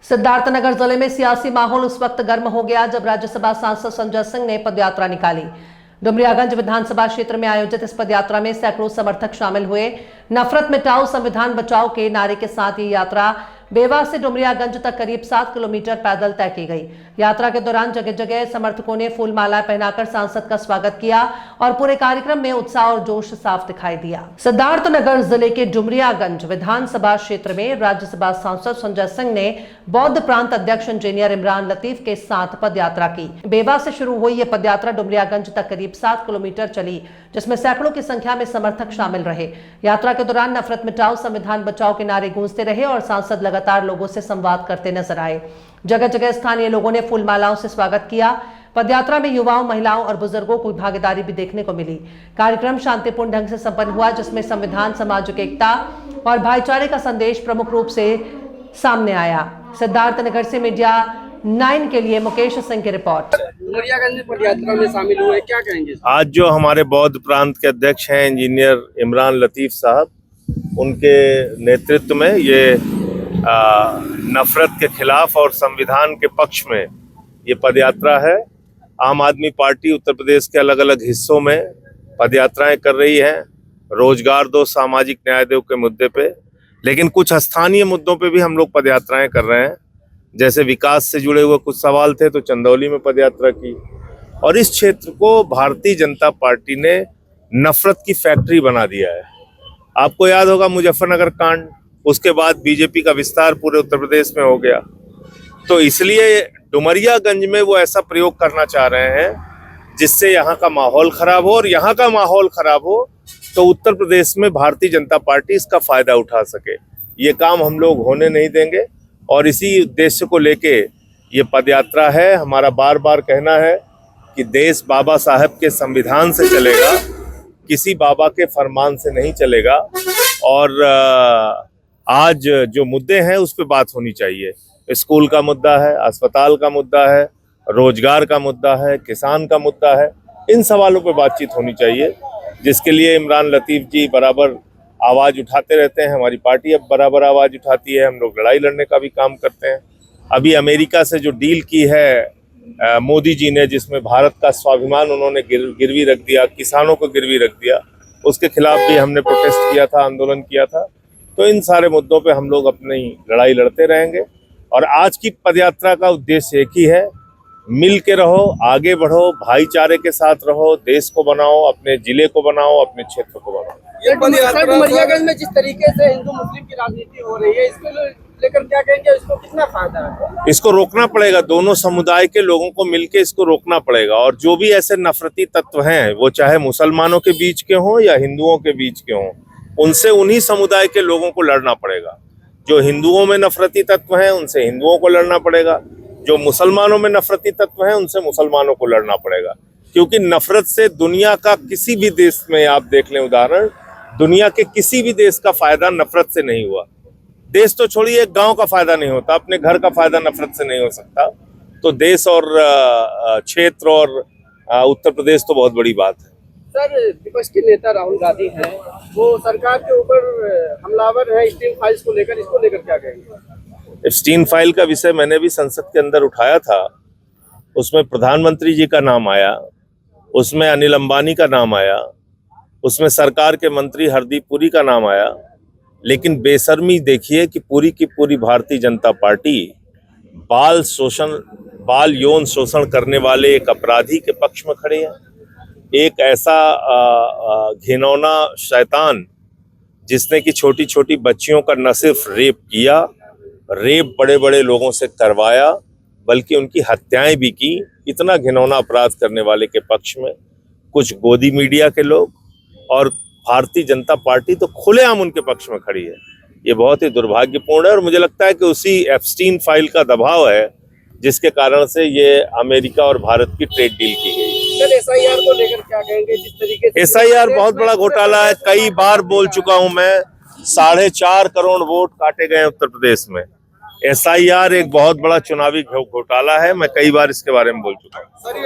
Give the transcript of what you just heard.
सिद्धार्थनगर जिले में सियासी माहौल उस वक्त गर्म हो गया जब राज्यसभा सांसद संजय सिंह ने पदयात्रा निकाली। डुमरियागंज विधानसभा क्षेत्र में आयोजित इस पदयात्रा में सैकड़ों समर्थक शामिल हुए। नफरत मिटाओ संविधान बचाओ के नारे के साथ ये यात्रा बेवा से डुमरियागंज तक करीब 7 किलोमीटर पैदल तय की गई। यात्रा के दौरान जगह जगह समर्थकों ने फूल माला पहनाकर सांसद का स्वागत किया और पूरे कार्यक्रम में उत्साह और जोश साफ दिखाई दिया। सिद्धार्थनगर जिले के डुमरियागंज विधानसभा क्षेत्र में राज्यसभा सांसद संजय सिंह ने बौद्ध प्रांत अध्यक्ष इंजीनियर इमरान लतीफ के साथ पदयात्रा की। बेवा से शुरू हुई यह पदयात्रा डुमरियागंज तक करीब 7 किलोमीटर चली, जिसमें सैकड़ों की संख्या में समर्थक शामिल रहे। यात्रा के दौरान नफरत मिटाओ संविधान बचाओ के नारे गूंजते रहे और सांसद लगातार लोगों से संवाद करते नजर आए। जगह जगह स्थानीय लोगों ने फूल मालाओं से स्वागत किया। पदयात्रा में युवाओं, महिलाओं और बुजुर्गों की भागीदारी भी देखने को मिली। कार्यक्रम शांतिपूर्ण ढंग से संपन्न हुआ, जिसमें संविधान, सामाजिक एकता और भाईचारे का संदेश प्रमुख रूप से सामने आया। सिद्धार्थनगर से मीडिया 9 के लिए मुकेश सिंह की रिपोर्ट। डुमरियागंज पदयात्रा में शामिल हुए, क्या कहेंगे? आज जो हमारे बौद्ध प्रांत के अध्यक्ष हैं इंजीनियर इमरान लतीफ साहब, उनके नेतृत्व में ये नफरत के खिलाफ और संविधान के पक्ष में ये पदयात्रा है। आम आदमी पार्टी उत्तर प्रदेश के अलग अलग हिस्सों में पदयात्राएं कर रही है, रोजगार दो, सामाजिक न्याय दो के मुद्दे पे, लेकिन कुछ स्थानीय मुद्दों पे भी हम लोग पदयात्राएं कर रहे हैं। जैसे विकास से जुड़े हुए कुछ सवाल थे तो चंदौली में पदयात्रा की, और इस क्षेत्र को भारतीय जनता पार्टी ने नफरत की फैक्ट्री बना दिया है। आपको याद होगा मुजफ्फरनगर कांड, उसके बाद बीजेपी का विस्तार पूरे उत्तर प्रदेश में हो गया, तो इसलिए डुमरियागंज में वो ऐसा प्रयोग करना चाह रहे हैं जिससे यहाँ का माहौल खराब हो, और यहाँ का माहौल खराब हो तो उत्तर प्रदेश में भारतीय जनता पार्टी इसका फायदा उठा सके। ये काम हम लोग होने नहीं देंगे और इसी उद्देश्य को लेके ये पदयात्रा है। हमारा बार बार कहना है कि देश बाबा साहब के संविधान से चलेगा, किसी बाबा के फरमान से नहीं चलेगा। और आज जो मुद्दे हैं उस पर बात होनी चाहिए। स्कूल का मुद्दा है, अस्पताल का मुद्दा है, रोजगार का मुद्दा है, किसान का मुद्दा है, इन सवालों पर बातचीत होनी चाहिए, जिसके लिए इमरान लतीफ जी बराबर आवाज़ उठाते रहते हैं। हमारी पार्टी अब बराबर आवाज़ उठाती है। हम लोग लड़ाई लड़ने का भी काम करते हैं। अभी अमेरिका से जो डील की है मोदी जी ने, जिसमें भारत का स्वाभिमान उन्होंने गिरवी रख दिया, किसानों को गिरवी रख दिया, उसके खिलाफ भी हमने प्रोटेस्ट किया था, आंदोलन किया था। तो इन सारे मुद्दों पे हम लोग अपनी लड़ाई लड़ते रहेंगे। और आज की पदयात्रा का उद्देश्य एक ही है, मिल के रहो, आगे बढ़ो, भाईचारे के साथ रहो, देश को बनाओ, अपने जिले को बनाओ, अपने क्षेत्र को बनाओ। ये डुमरियागंज में जिस तरीके से हिंदू मुस्लिम की राजनीति हो रही है, इसको लेकर क्या कहेंगे? इसको कितना फायदा है? इसको रोकना पड़ेगा, दोनों समुदाय के लोगों को मिलके इसको रोकना पड़ेगा। और जो भी ऐसे नफरती तत्व हैं, वो चाहे मुसलमानों के बीच के हों या हिंदुओं के बीच के हों, उनसे उन्हीं समुदाय के लोगों को लड़ना पड़ेगा। जो हिंदुओं में नफरती तत्व हैं उनसे हिंदुओं को लड़ना पड़ेगा, जो मुसलमानों में नफरती तत्व हैं उनसे मुसलमानों को लड़ना पड़ेगा। क्योंकि नफरत से दुनिया का किसी भी देश में आप देख लें उदाहरण, दुनिया के किसी भी देश का फायदा नफरत से नहीं हुआ। देश तो छोड़िए, एक गांव का फायदा नहीं होता, अपने घर का फायदा नफरत से नहीं हो सकता। तो देश और क्षेत्र और उत्तर प्रदेश तो बहुत बड़ी बात है। सर, विपक्ष के नेता राहुल गांधी हैं, वो सरकार के ऊपर हमलावर है स्टीन फाइल्स को लेकर, इसको लेकर क्या कहेंगे? स्टीन फाइल का विषय मैंने भी संसद के अंदर उठाया था। उसमें प्रधानमंत्री जी का नाम आया, उसमें अनिल अंबानी का नाम आया, उसमें सरकार के मंत्री हरदीप पुरी का नाम आया। लेकिन बेशर्मी देखिए कि पूरी की पूरी भारतीय जनता पार्टी बाल यौन शोषण करने वाले एक अपराधी के पक्ष में खड़े हैं। एक ऐसा घिनौना शैतान जिसने कि छोटी छोटी बच्चियों का न सिर्फ रेप किया, रेप बड़े बड़े लोगों से करवाया, बल्कि उनकी हत्याएं भी की। इतना घिनौना अपराध करने वाले के पक्ष में कुछ गोदी मीडिया के लोग और भारतीय जनता पार्टी तो खुलेआम उनके पक्ष में खड़ी है। ये बहुत ही दुर्भाग्यपूर्ण है और मुझे लगता है कि उसी एप्स्टीन फाइल का दबाव है जिसके कारण से ये अमेरिका और भारत की ट्रेड डील की गई। SIR को लेकर क्या कहेंगे? जिस तरीके से SIR बहुत बड़ा घोटाला है। कई बार बोल चुका हूं मैं, 4.5 करोड़ वोट काटे गए उत्तर प्रदेश में। SIR एक बहुत बड़ा चुनावी घोटाला है, मैं कई बार इसके बारे में बोल चुका हूँ।